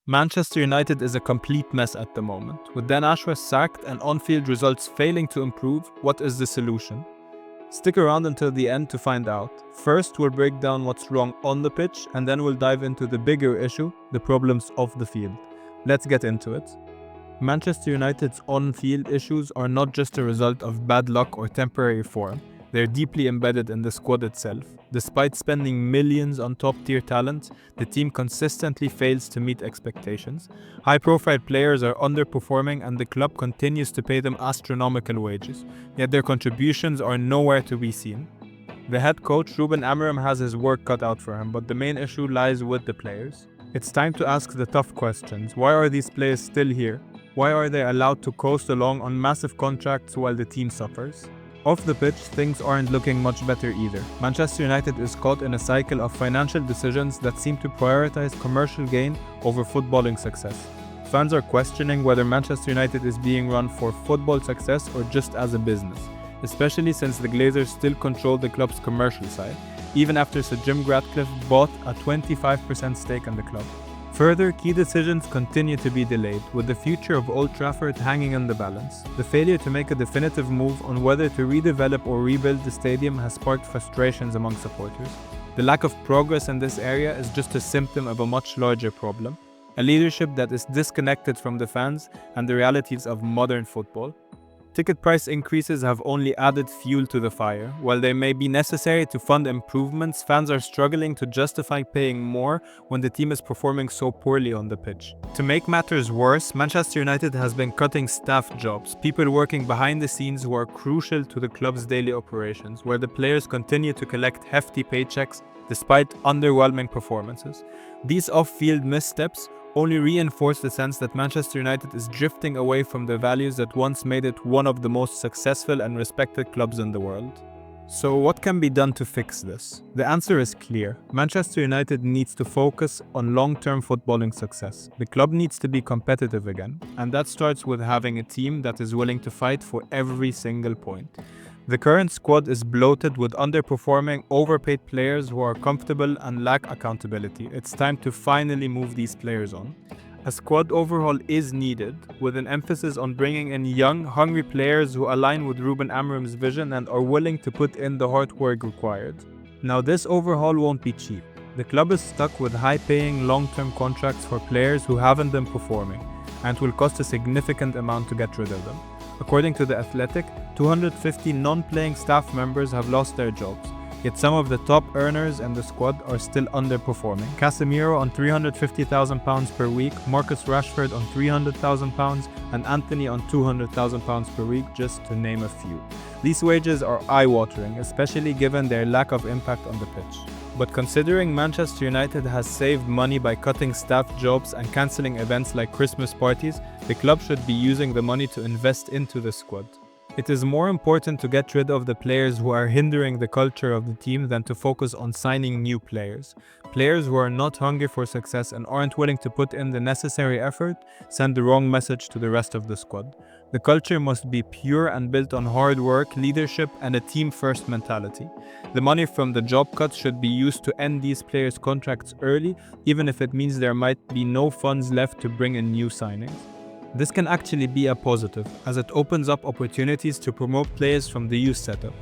Manchester United is a complete mess at the moment. With Dan Ashworth sacked and on-field results failing to improve, what is the solution? Stick around until the end to find out. First, we'll break down what's wrong on the pitch, and then we'll dive into the bigger issue, the problems off the field. Let's get into it. Manchester United's on-field issues are not just a result of bad luck or temporary form. They're deeply embedded in the squad itself. Despite spending millions on top-tier talent, the team consistently fails to meet expectations. High-profile players are underperforming and the club continues to pay them astronomical wages, yet their contributions are nowhere to be seen. The head coach, Ruben Amorim, has his work cut out for him, but the main issue lies with the players. It's time to ask the tough questions. Why are these players still here? Why are they allowed to coast along on massive contracts while the team suffers? Off the pitch, things aren't looking much better either. Manchester United is caught in a cycle of financial decisions that seem to prioritize commercial gain over footballing success. Fans are questioning whether Manchester United is being run for football success or just as a business, especially since the Glazers still control the club's commercial side, even after Sir Jim Ratcliffe bought a 25% stake in the club. Further, key decisions continue to be delayed, with the future of Old Trafford hanging in the balance. The failure to make a definitive move on whether to redevelop or rebuild the stadium has sparked frustrations among supporters. The lack of progress in this area is just a symptom of a much larger problem, a leadership that is disconnected from the fans and the realities of modern football. Ticket price increases have only added fuel to the fire. While they may be necessary to fund improvements, fans are struggling to justify paying more when the team is performing so poorly on the pitch. To make matters worse, Manchester United has been cutting staff jobs, people working behind the scenes who are crucial to the club's daily operations, where the players continue to collect hefty paychecks despite underwhelming performances. These off-field missteps only reinforce the sense that Manchester United is drifting away from the values that once made it one of the most successful and respected clubs in the world. So what can be done to fix this? The answer is clear. Manchester United needs to focus on long-term footballing success. The club needs to be competitive again, and that starts with having a team that is willing to fight for every single point. The current squad is bloated with underperforming, overpaid players who are comfortable and lack accountability. It's time to finally move these players on. A squad overhaul is needed, with an emphasis on bringing in young, hungry players who align with Ruben Amorim's vision and are willing to put in the hard work required. Now, this overhaul won't be cheap. The club is stuck with high-paying, long-term contracts for players who haven't been performing, and will cost a significant amount to get rid of them. According to The Athletic, 250 non-playing staff members have lost their jobs, yet some of the top earners in the squad are still underperforming. Casemiro on £350,000 per week, Marcus Rashford on £300,000, and Anthony on £200,000 per week, just to name a few. These wages are eye-watering, especially given their lack of impact on the pitch. But considering Manchester United has saved money by cutting staff jobs and cancelling events like Christmas parties, the club should be using the money to invest into the squad. It is more important to get rid of the players who are hindering the culture of the team than to focus on signing new players. Players who are not hungry for success and aren't willing to put in the necessary effort send the wrong message to the rest of the squad. The culture must be pure and built on hard work, leadership, and a team-first mentality. The money from the job cuts should be used to end these players' contracts early, even if it means there might be no funds left to bring in new signings. This can actually be a positive, as it opens up opportunities to promote players from the youth setup,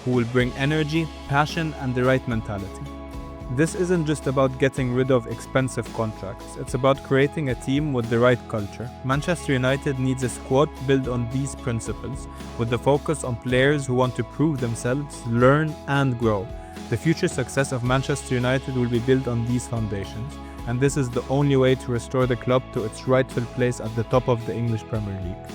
who will bring energy, passion, and the right mentality. This isn't just about getting rid of expensive contracts, it's about creating a team with the right culture. Manchester United needs a squad built on these principles, with the focus on players who want to prove themselves, learn, and grow. The future success of Manchester United will be built on these foundations, and this is the only way to restore the club to its rightful place at the top of the English Premier League.